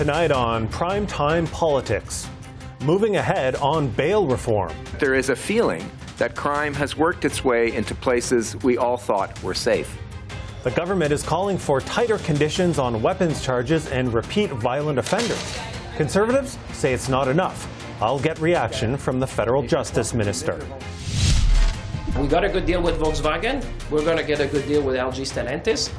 Tonight on Primetime Politics, moving ahead on bail reform. There is a feeling that crime has worked its way into places we all thought were safe. The government is calling for tighter conditions on weapons charges and repeat violent offenders. Conservatives say it's not enough. I'll get reaction from the federal justice minister. We got a good deal with Volkswagen. We're going to get a good deal with LG Stellantis.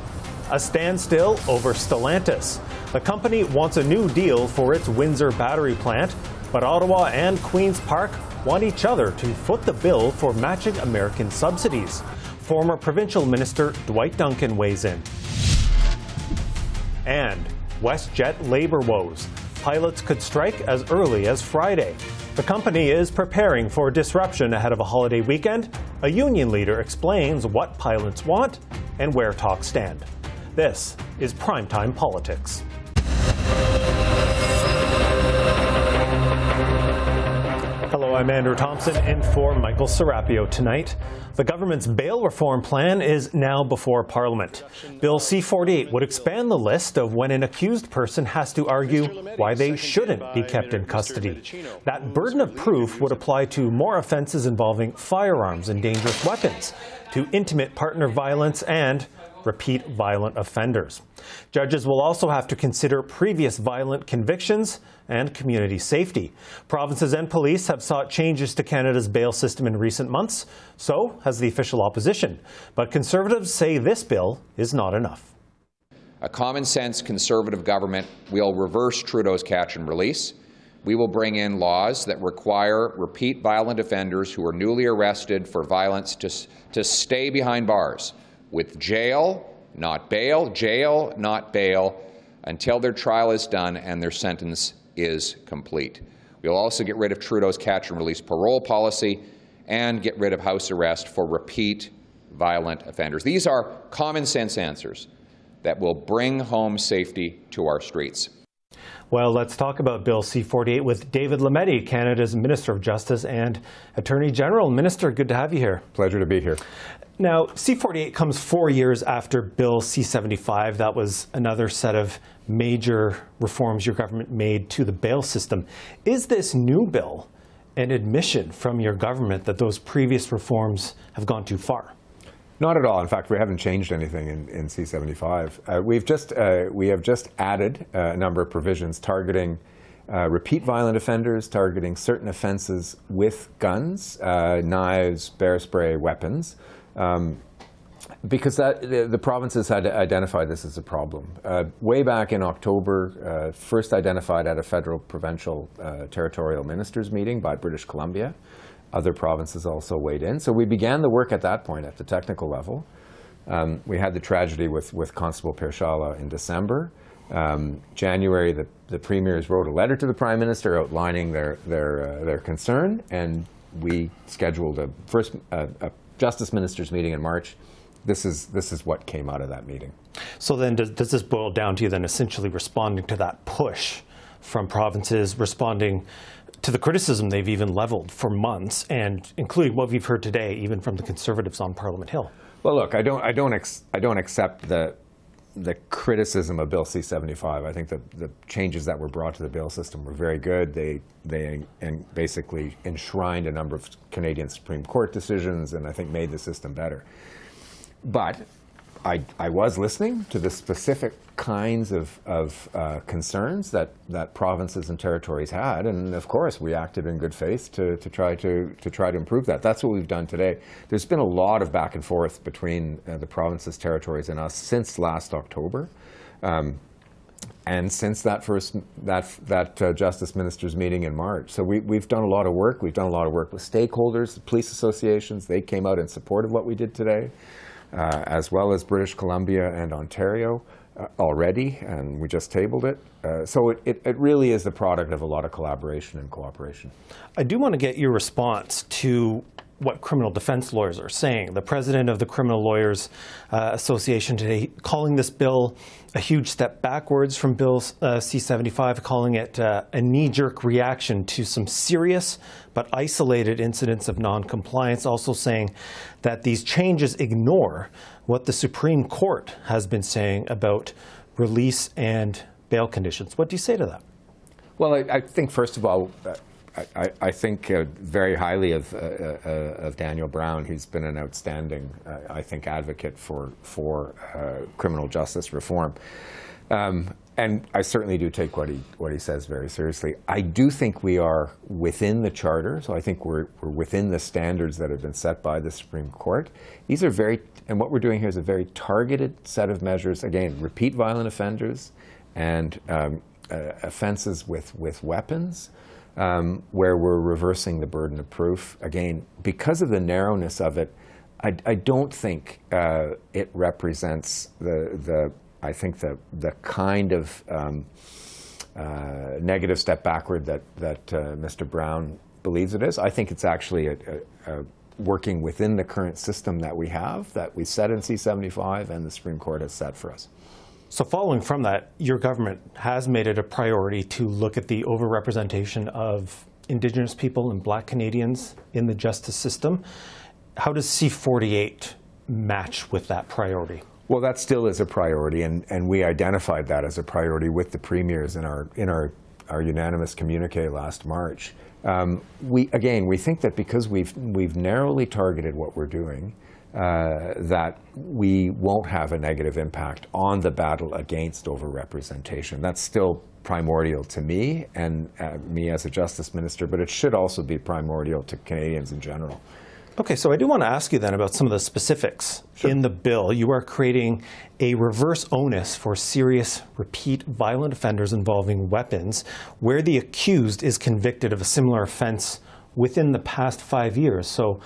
A standstill over Stellantis. The company wants a new deal for its Windsor battery plant, but Ottawa and Queen's Park want each other to foot the bill for matching American subsidies. Former provincial minister Dwight Duncan weighs in. And WestJet labor woes. Pilots could strike as early as Friday. The company is preparing for disruption ahead of a holiday weekend. A union leader explains what pilots want and where talks stand. This is Primetime Politics. Hello, I'm Andrew Thomson in for Michael Serapio tonight. The government's bail reform plan is now before Parliament. Bill C-48 would expand the list of when an accused person has to argue why they shouldn't be kept in custody. That burden of proof would apply to more offences involving firearms and dangerous weapons, to intimate partner violence and repeat violent offenders. Judges will also have to consider previous violent convictions and community safety. Provinces and police have sought changes to Canada's bail system in recent months, so has the official opposition. But Conservatives say this bill is not enough. A common-sense Conservative government will reverse Trudeau's catch and release. We will bring in laws that require repeat violent offenders who are newly arrested for violence to stay behind bars, with jail, not bail, until their trial is done and their sentence is complete. We'll also get rid of Trudeau's catch and release parole policy and get rid of house arrest for repeat violent offenders. These are common sense answers that will bring home safety to our streets. Well, let's talk about Bill C-48 with David Lametti, Canada's Minister of Justice and Attorney General. Minister, good to have you here. Pleasure to be here. Now, C-48 comes 4 years after Bill C-75. That was another set of major reforms your government made to the bail system. Is this new bill an admission from your government that those previous reforms have gone too far? Not at all. In fact, we haven't changed anything in C-75. We have just added a number of provisions targeting repeat violent offenders, targeting certain offences with guns, knives, bear spray, weapons, because the provinces had identified this as a problem. Way back in October, first identified at a federal provincial territorial ministers meeting by British Columbia. Other provinces also weighed in. So we began the work at that point at the technical level. We had the tragedy with Constable Piershala in December. January, the premiers wrote a letter to the Prime Minister outlining their concern, and we scheduled a Justice Ministers meeting in March. This is what came out of that meeting. So then does this boil down to you then essentially responding to that push from provinces, responding to the criticism they've even leveled for months, and including what we've heard today, even from the Conservatives on Parliament Hill? Well, look, I don't accept the criticism of Bill C-75. I think the changes that were brought to the bail system were very good. They basically enshrined a number of Canadian Supreme Court decisions, and I think made the system better. But I was listening to the specific kinds of concerns that provinces and territories had, and of course we acted in good faith to try to improve that. That's what we've done today. There's been a lot of back and forth between the provinces, territories, and us since last October, and since that Justice Ministers meeting in March. So we've done a lot of work. We've done a lot of work with stakeholders, the police associations. They came out in support of what we did today, as well as British Columbia and Ontario already, and we just tabled it. So it really is the product of a lot of collaboration and cooperation. I do want to get your response to what criminal defense lawyers are saying. The president of the Criminal Lawyers Association today calling this bill a huge step backwards from Bill C-75, calling it a knee-jerk reaction to some serious but isolated incidents of non-compliance, also saying that these changes ignore what the Supreme Court has been saying about release and bail conditions. What do you say to that? Well, I think, first of all, I think very highly of Daniel Brown. He's been an outstanding, I think, advocate for criminal justice reform. And I certainly do take what he says very seriously. I do think we are within the Charter, so I think we're within the standards that have been set by the Supreme Court. These are and what we're doing here is a very targeted set of measures. Again, repeat violent offenders and offenses with weapons, where we're reversing the burden of proof. Again, because of the narrowness of it, I don't think it represents I think the kind of negative step backward that Mr. Brown believes it is. I think it's actually working within the current system that we have, that we set in C-75 and the Supreme Court has set for us. So following from that, your government has made it a priority to look at the overrepresentation of Indigenous people and Black Canadians in the justice system. How does C-48 match with that priority? Well, that still is a priority, and we identified that as a priority with the premiers in our unanimous communique last March. We think that because we've narrowly targeted what we're doing, that we won't have a negative impact on the battle against overrepresentation. That's still primordial to me and me as a justice minister, but it should also be primordial to Canadians in general. Okay, so I do want to ask you then about some of the specifics. Sure. In the bill. You are creating a reverse onus for serious repeat violent offenders involving weapons where the accused is convicted of a similar offense within the past 5 years. So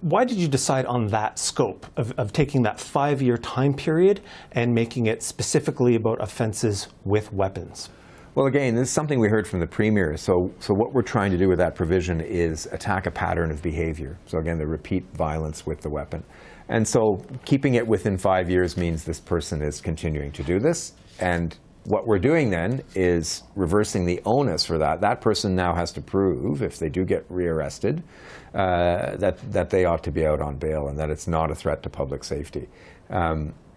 why did you decide on that scope of taking that 5-year time period and making it specifically about offenses with weapons? Well, again, this is something we heard from the Premier. So what we're trying to do with that provision is attack a pattern of behavior. So again, the repeat violence with the weapon. And so keeping it within 5 years means this person is continuing to do this. And what we're doing then is reversing the onus for that. That person now has to prove, if they do get rearrested, that they ought to be out on bail and that it's not a threat to public safety.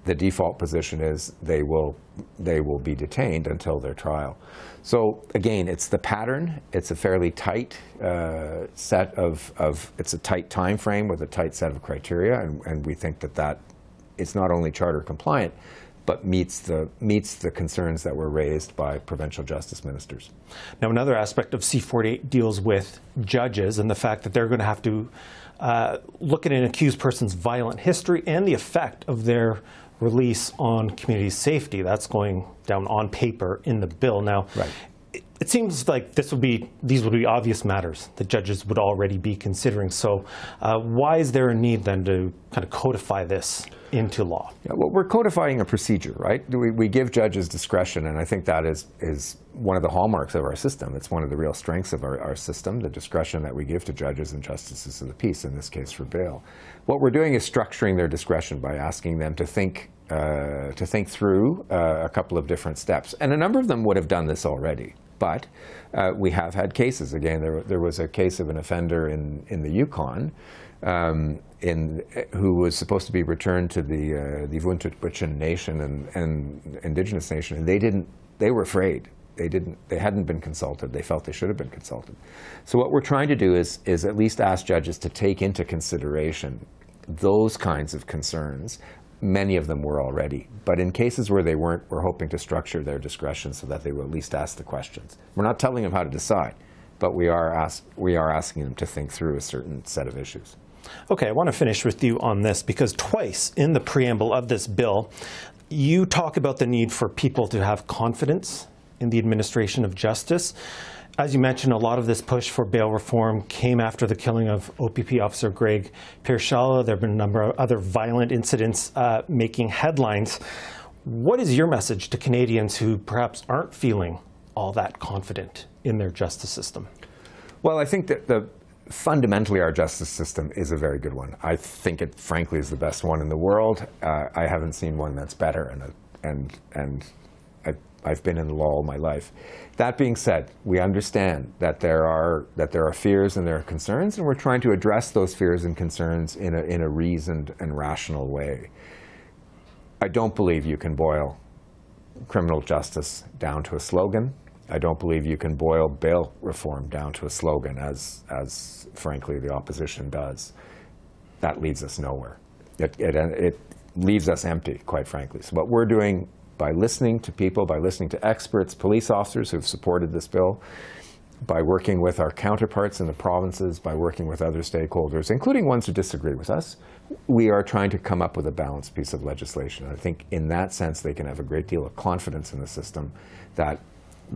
The default position is they will be detained until their trial. So again, it's the pattern. It's a fairly tight set it's a tight time frame with a tight set of criteria, and we think that it's not only Charter compliant, but meets the concerns that were raised by provincial justice ministers. Now, another aspect of C-48 deals with judges and the fact that they're going to have to look at an accused person's violent history and the effect of their release on community safety. That's going down on paper in the bill. Now, right. It seems like these would be obvious matters that judges would already be considering. So why is there a need then to kind of codify this into law? Yeah, well, we're codifying a procedure, right? We give judges discretion, and I think that is one of the hallmarks of our system. It's one of the real strengths of our system, the discretion that we give to judges and justices of the peace, in this case for bail. What we're doing is structuring their discretion by asking them to think through a couple of different steps. And a number of them would have done this already. But we have had cases. Again, there was a case of an offender in the Yukon who was supposed to be returned to the Windsor Nation and Indigenous Nation, and they were afraid. They hadn't been consulted. They felt they should have been consulted. So what we're trying to do is at least ask judges to take into consideration those kinds of concerns. Many of them were already. But in cases where they weren't, we're hoping to structure their discretion so that they will at least ask the questions. We're not telling them how to decide, but we are asking them to think through a certain set of issues. Okay, I want to finish with you on this because twice in the preamble of this bill, you talk about the need for people to have confidence in the administration of justice. As you mentioned, a lot of this push for bail reform came after the killing of OPP officer Greg Pierschala. There have been a number of other violent incidents making headlines. What is your message to Canadians who perhaps aren't feeling all that confident in their justice system? Well, I think that fundamentally our justice system is a very good one. I think it, frankly, is the best one in the world. I haven't seen one that's better, and I've been in the law all my life. That being said, we understand that there are fears and there are concerns, and we're trying to address those fears and concerns in a reasoned and rational way. I don't believe you can boil criminal justice down to a slogan. I don't believe you can boil bail reform down to a slogan, as frankly the opposition does. That leads us nowhere. It leaves us empty, quite frankly. So what we're doing by listening to people, by listening to experts, police officers who've supported this bill, by working with our counterparts in the provinces, by working with other stakeholders, including ones who disagree with us, we are trying to come up with a balanced piece of legislation. I think in that sense they can have a great deal of confidence in the system that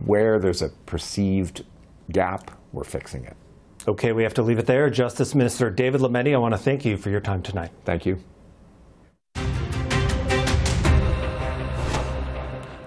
where there's a perceived gap, we're fixing it. Okay, we have to leave it there. Justice Minister David Lametti, I want to thank you for your time tonight. Thank you.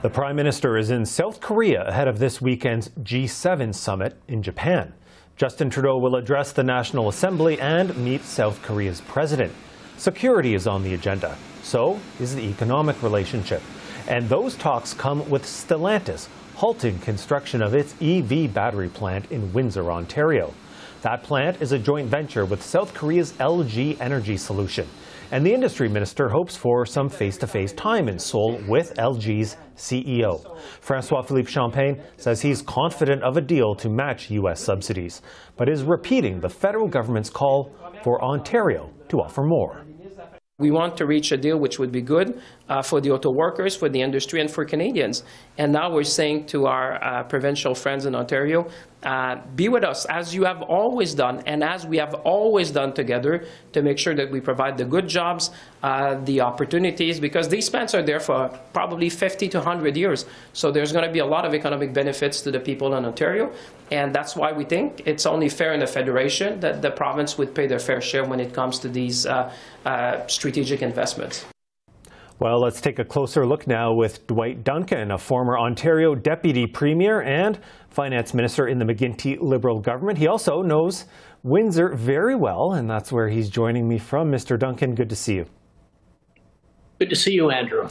The Prime Minister is in South Korea ahead of this weekend's G7 summit in Japan. Justin Trudeau will address the National Assembly and meet South Korea's president. Security is on the agenda. So is the economic relationship. And those talks come with Stellantis halting construction of its EV battery plant in Windsor, Ontario. That plant is a joint venture with South Korea's LG Energy Solution. And the industry minister hopes for some face-to-face time in Seoul with LG's CEO. François-Philippe Champagne says he's confident of a deal to match U.S. subsidies, but is repeating the federal government's call for Ontario to offer more. We want to reach a deal which would be good for the auto workers, for the industry, and for Canadians. And now we're saying to our provincial friends in Ontario, be with us as you have always done and as we have always done together to make sure that we provide the good jobs, the opportunities, because these plants are there for probably 50 to 100 years. So there's going to be a lot of economic benefits to the people in Ontario. And that's why we think it's only fair in the Federation that the province would pay their fair share when it comes to these strategic investments. Well, let's take a closer look now with Dwight Duncan, a former Ontario Deputy Premier and Finance Minister in the McGuinty Liberal government. He also knows Windsor very well, and that's where he's joining me from. Mr. Duncan, good to see you. Good to see you, Andrew.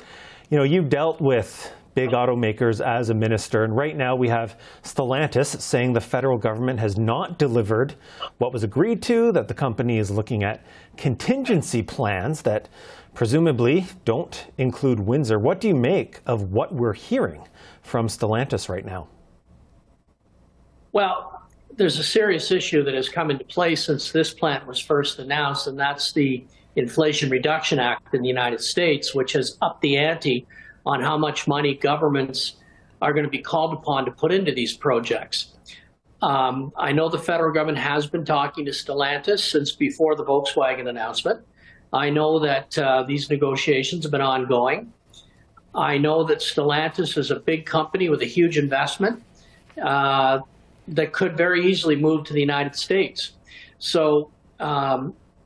You know, you dealt with big automakers as a minister, and right now we have Stellantis saying the federal government has not delivered what was agreed to, that the company is looking at contingency plans that presumably don't include Windsor. What do you make of what we're hearing from Stellantis right now? Well, there's a serious issue that has come into play since this plant was first announced, and that's the Inflation Reduction Act in the United States, which has upped the ante on how much money governments are going to be called upon to put into these projects. I know the federal government has been talking to Stellantis since before the Volkswagen announcement. I know that these negotiations have been ongoing. I know that Stellantis is a big company with a huge investment that could very easily move to the United States. So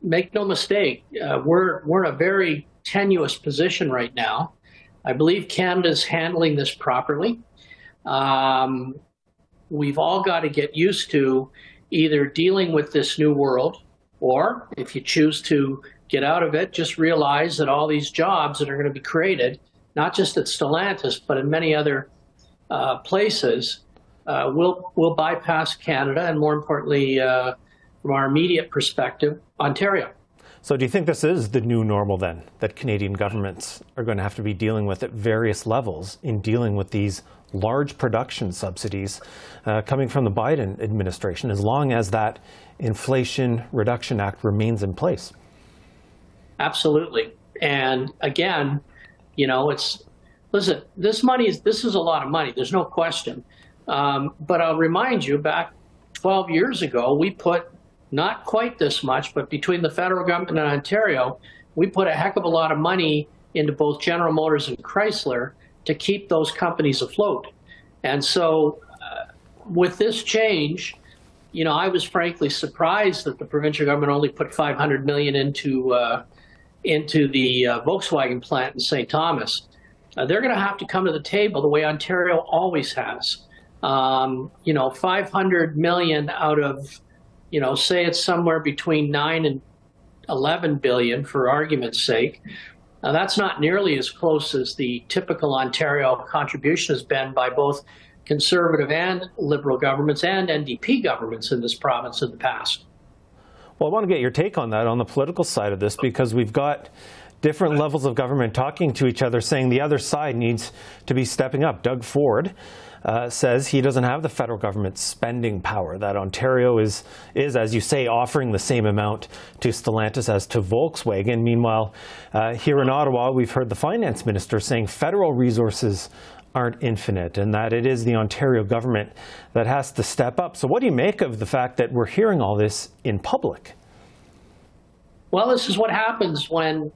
make no mistake, we're in a very tenuous position right now. I believe Canada's handling this properly. We've all got to get used to either dealing with this new world, or if you choose to get out of it, just realize that all these jobs that are going to be created, not just at Stellantis, but in many other places, will bypass Canada and, more importantly, from our immediate perspective, Ontario. So do you think this is the new normal then, that Canadian governments are going to have to be dealing with at various levels in dealing with these large production subsidies coming from the Biden administration, as long as that Inflation Reduction Act remains in place? Absolutely. And again, you know, listen, this is a lot of money. There's no question. But I'll remind you, back 12 years ago, we put not quite this much, but between the federal government and Ontario, we put a heck of a lot of money into both General Motors and Chrysler to keep those companies afloat. And so with this change, you know, I was frankly surprised that the provincial government only put $500 million into the Volkswagen plant in St. Thomas. They're going to have to come to the table the way Ontario always has. You know, $500 million out of, you know, say it's somewhere between 9 and 11 billion for argument's sake. Now, that's not nearly as close as the typical Ontario contribution has been by both Conservative and Liberal governments and NDP governments in this province in the past. Well, I want to get your take on that on the political side of this, because we've got different levels of government talking to each other, saying the other side needs to be stepping up. Doug Ford says he doesn't have the federal government's spending power, that Ontario is, as you say, offering the same amount to Stellantis as to Volkswagen. Meanwhile, here in Ottawa, we've heard the finance minister saying federal resources aren't infinite and that it is the Ontario government that has to step up. So what do you make of the fact that we're hearing all this in public? Well, this is what happens when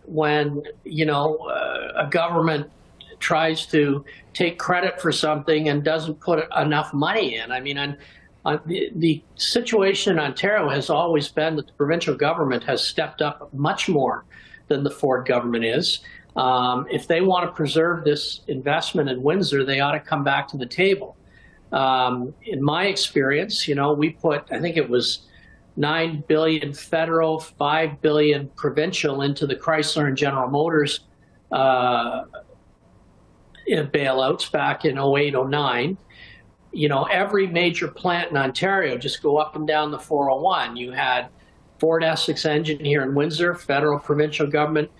a government tries to take credit for something and doesn't put enough money in. I mean, the situation in Ontario has always been that the provincial government has stepped up much more than the Ford government is. If they want to preserve this investment in Windsor, they ought to come back to the table. In my experience, we put, I think it was $9 billion federal, $5 billion provincial into the Chrysler and General Motors bailouts back in 08, 09. Every major plant in Ontario, just go up and down the 401. You had Ford Essex engine here in Windsor, federal, provincial government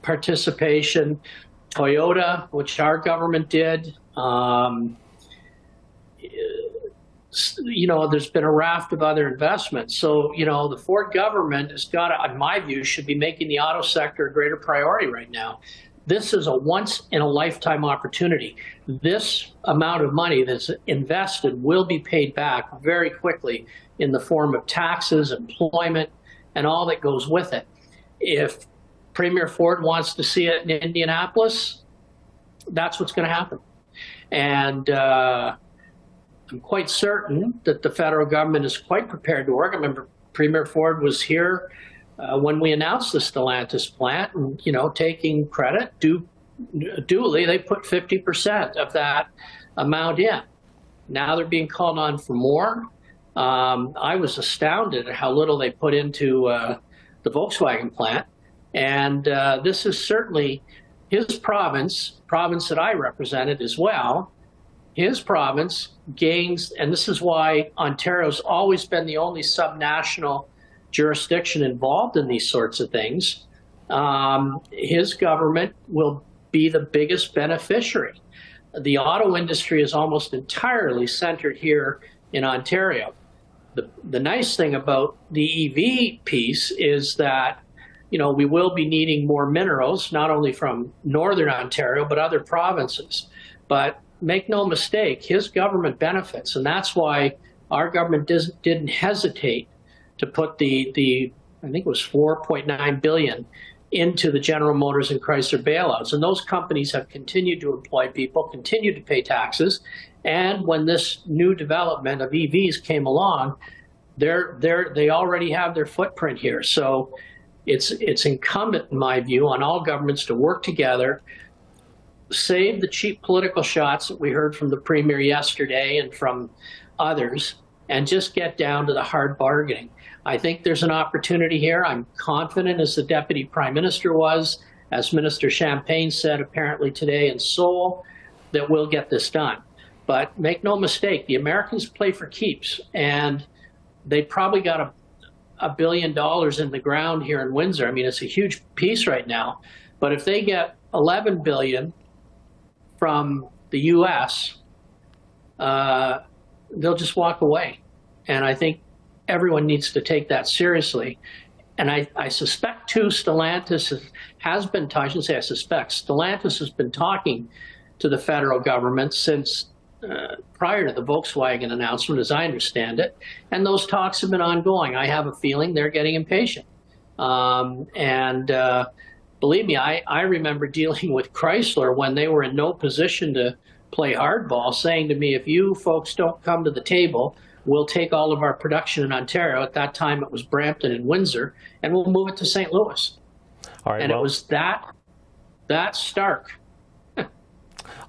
participation, Toyota, which our government did. There's been a raft of other investments. So, the Ford government has got to, in my view, should be making the auto sector a greater priority right now. This is a once-in-a-lifetime opportunity. This amount of money that's invested will be paid back very quickly in the form of taxes, employment, and all that goes with it. If Premier Ford wants to see it in Indianapolis, that's what's going to happen. And I'm quite certain that the federal government is quite prepared to work. I remember Premier Ford was here when we announced the Stellantis plant, and taking credit duly, they put 50% of that amount in. Now they're being called on for more. I was astounded at how little they put into the Volkswagen plant, and this is certainly his province that I represented as well. His province gains, and this is why Ontario's always been the only subnational jurisdiction involved in these sorts of things. His government will be the biggest beneficiary. The auto industry is almost entirely centered here in Ontario. The nice thing about the EV piece is that, we will be needing more minerals, not only from Northern Ontario, but other provinces. But make no mistake, his government benefits, and that's why our government didn't hesitate to put the I think it was $4.9 billion into the General Motors and Chrysler bailouts. And those companies have continued to employ people, continued to pay taxes, and when this new development of EVs came along, they already have their footprint here. So it's incumbent, in my view, on all governments to work together, save the cheap political shots that we heard from the Premier yesterday and from others, and just get down to the hard bargaining. I think there's an opportunity here. I'm confident, as the Deputy Prime Minister was, as Minister Champagne said apparently today in Seoul, that we'll get this done. But make no mistake, the Americans play for keeps, and they probably got $1 billion in the ground here in Windsor. I mean, it's a huge piece right now. But if they get $11 billion from the U.S., they'll just walk away. And I think everyone needs to take that seriously. And I suspect, too, Stellantis has been, I shouldn't say I suspect, Stellantis has been talking to the federal government since prior to the Volkswagen announcement, as I understand it. And those talks have been ongoing. I have a feeling they're getting impatient. Believe me, I remember dealing with Chrysler when they were in no position to play hardball, saying to me, if you folks don't come to the table, we'll take all of our production in Ontario. At that time, it was Brampton and Windsor, and we'll move it to St. Louis. All right, and it was that stark.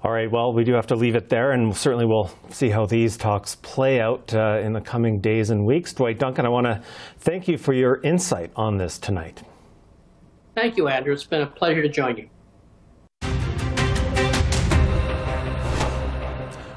All right, well, we do have to leave it there, and certainly we'll see how these talks play out in the coming days and weeks. Dwight Duncan, I want to thank you for your insight on this tonight. Thank you, Andrew. It's been a pleasure to join you.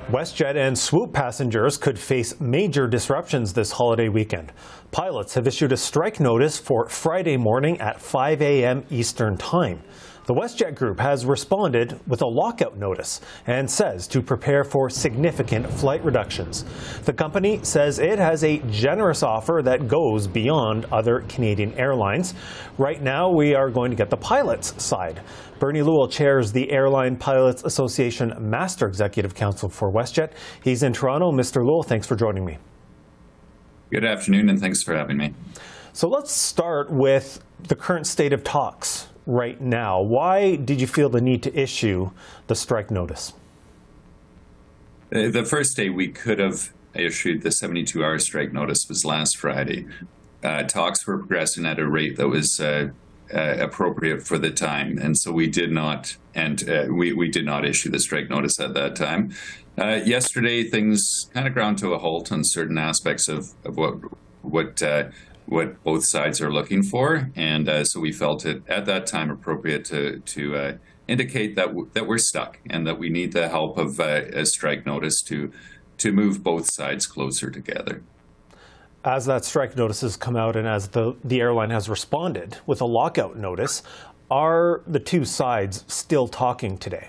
WestJet and Swoop passengers could face major disruptions this holiday weekend. Pilots have issued a strike notice for Friday morning at 5 a.m. Eastern Time. The WestJet group has responded with a lockout notice and says to prepare for significant flight reductions. The company says it has a generous offer that goes beyond other Canadian airlines. Right now, we are going to get the pilots' side. Bernie Lewall chairs the Airline Pilots Association Master Executive Council for WestJet. He's in Toronto. Mr. Lewall, thanks for joining me. Good afternoon, and thanks for having me. So let's start with the current state of talks right now. Why did you feel the need to issue the strike notice? The first day we could have issued the 72-hour strike notice was last Friday. Talks were progressing at a rate that was appropriate for the time, and so we did not, we did not issue the strike notice at that time. Yesterday, things kind of ground to a halt on certain aspects of what both sides are looking for, and so we felt it at that time appropriate to indicate that we're stuck and that we need the help of a strike notice to move both sides closer together. As that strike notice has come out and as the airline has responded with a lockout notice, are the two sides still talking today?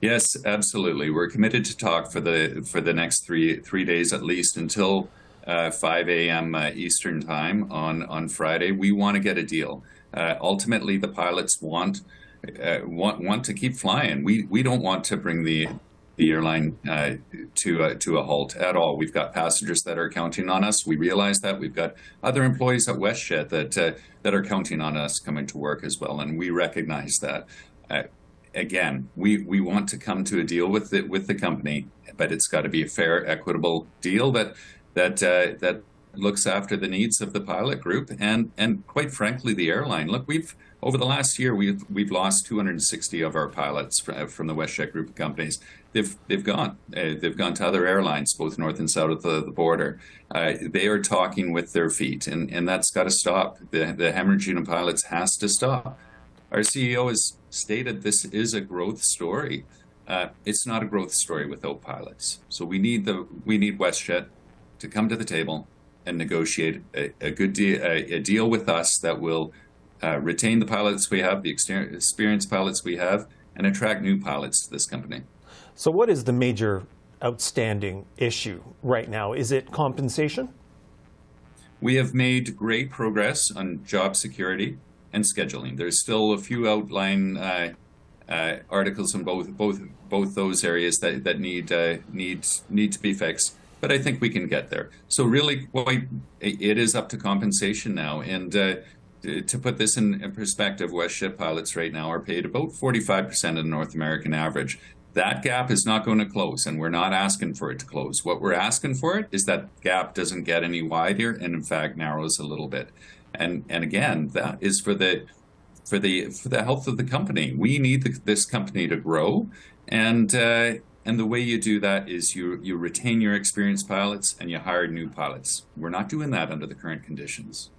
Yes, absolutely. We're committed to talk for the next three days at least until 5 a.m. Eastern Time on Friday. We want to get a deal. Ultimately, the pilots want to keep flying. We don't want to bring the airline to a halt at all. We've got passengers that are counting on us. We realize that. We've got other employees at WestJet that are counting on us coming to work as well, and we recognize that. Again, we want to come to a deal with the company, but it's got to be a fair, equitable deal that looks after the needs of the pilot group and quite frankly the airline. Look, over the last year we've lost 260 of our pilots from the WestJet group of companies. They've gone to other airlines, both north and south of the border. They are talking with their feet, and that's got to stop. The hemorrhaging of pilots has to stop. Our CEO has stated this is a growth story. It's not a growth story without pilots. So we need WestJet to come to the table and negotiate a good deal, a deal with us that will retain the pilots we have, the experienced pilots we have, and attract new pilots to this company. So what is the major outstanding issue right now? Is it compensation? We have made great progress on job security and scheduling. There's still a few outline articles in both those areas that need to be fixed. But I think we can get there. So really, it is up to compensation now. And to put this in perspective, WestJet pilots right now are paid about 45% of the North American average. That gap is not going to close, and we're not asking for it to close. What we're asking for it is that gap doesn't get any wider and, in fact, narrows a little bit. And again, that is for the health of the company. We need this company to grow, and the way you do that is you retain your experienced pilots and you hire new pilots. We're not doing that under the current conditions.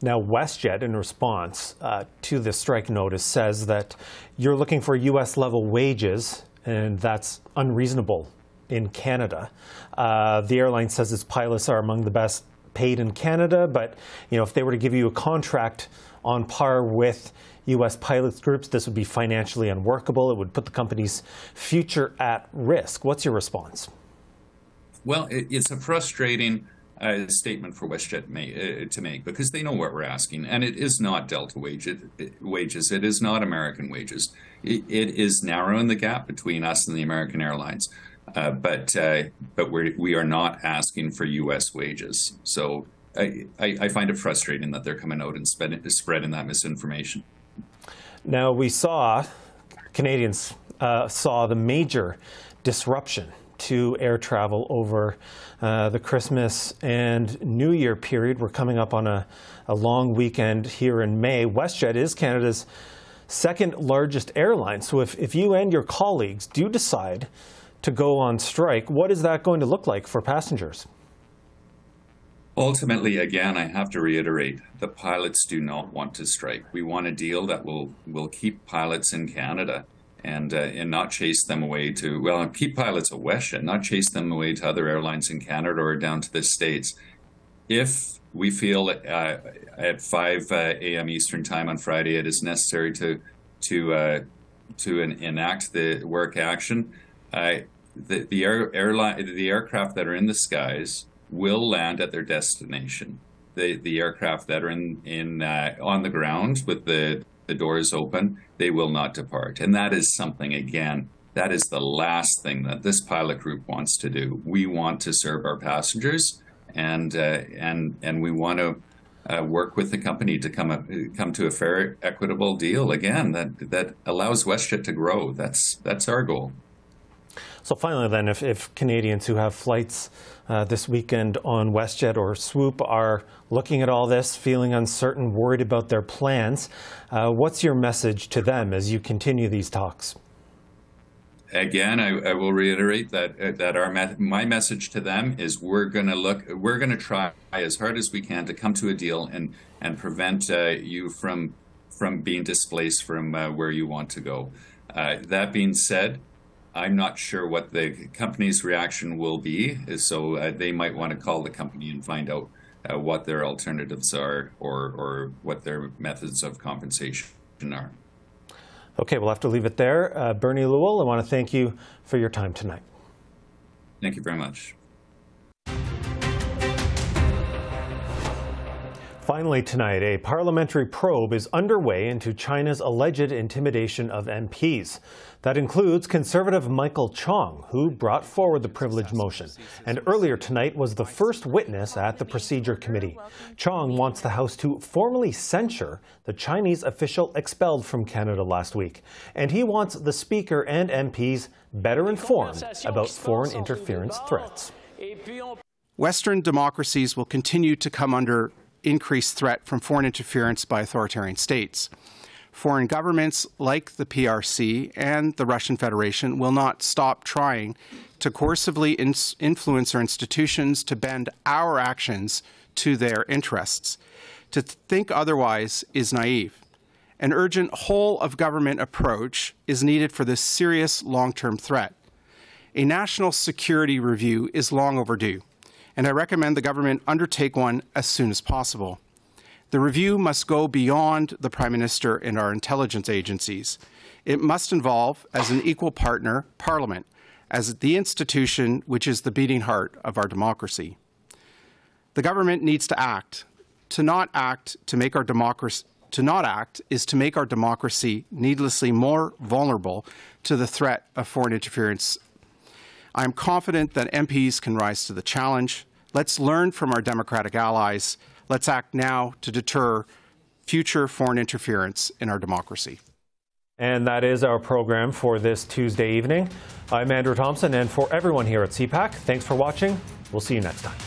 Now, WestJet, in response to the strike notice, says that you're looking for U.S. level wages, and that's unreasonable in Canada. The airline says its pilots are among the best paid in Canada, but if they were to give you a contract on par with U.S. pilots groups, this would be financially unworkable. It would put the company's future at risk. What's your response? Well, it's a frustrating statement for WestJet to make, because they know what we're asking, and it is not Delta wages. It is not American wages. It is narrowing the gap between us and the American airlines, but we are not asking for U.S. wages. So I find it frustrating that they're coming out and spreading that misinformation. Now, Canadians saw the major disruption to air travel over the Christmas and New Year period. We're coming up on a long weekend here in May. WestJet is Canada's second largest airline. So if you and your colleagues do decide to go on strike, what is that going to look like for passengers? Ultimately, again, I have to reiterate, the pilots do not want to strike. We want a deal that will keep pilots in Canada. and not chase them away to, well, keep pilots at WestJet, not chase them away to other airlines in Canada or down to the States. If we feel at 5 a.m. Eastern Time on Friday it is necessary to enact the work action, the aircraft that are in the skies will land at their destination. The aircraft that are on the ground with the doors open, they will not depart. And that is something, again, that is the last thing that this pilot group wants to do. We want to serve our passengers, and we want to work with the company to come to a fair, equitable deal, again, that allows WestJet to grow. That's our goal. So finally then, if Canadians who have flights this weekend on WestJet or Swoop are looking at all this, feeling uncertain, worried about their plans, what's your message to them as you continue these talks? Again, I will reiterate that my message to them is we're going to try as hard as we can to come to a deal and prevent you from being displaced from where you want to go. That being said, I'm not sure what the company's reaction will be, so they might want to call the company and find out what their alternatives are or what their methods of compensation are. Okay, we'll have to leave it there. Bernie Lewall, I want to thank you for your time tonight. Thank you very much. Finally tonight, a parliamentary probe is underway into China's alleged intimidation of MPs. That includes Conservative Michael Chong, who brought forward the privilege motion, and earlier tonight was the first witness at the Procedure Committee. Chong wants the House to formally censure the Chinese official expelled from Canada last week, and he wants the Speaker and MPs better informed about foreign interference threats. Western democracies will continue to come under increased threat from foreign interference by authoritarian states. Foreign governments like the PRC and the Russian Federation will not stop trying to coercively influence our institutions to bend our actions to their interests. To think otherwise is naive. An urgent whole-of-government approach is needed for this serious long-term threat. A national security review is long overdue, and I recommend the government undertake one as soon as possible. The review must go beyond the Prime Minister and our intelligence agencies. It must involve, as an equal partner, Parliament, as the institution which is the beating heart of our democracy. The government needs to act. To not act is to make our democracy needlessly more vulnerable to the threat of foreign interference. I am confident that MPs can rise to the challenge. Let's learn from our democratic allies. Let's act now to deter future foreign interference in our democracy. And that is our program for this Tuesday evening. I'm Andrew Thomson, and for everyone here at CPAC, thanks for watching. We'll see you next time.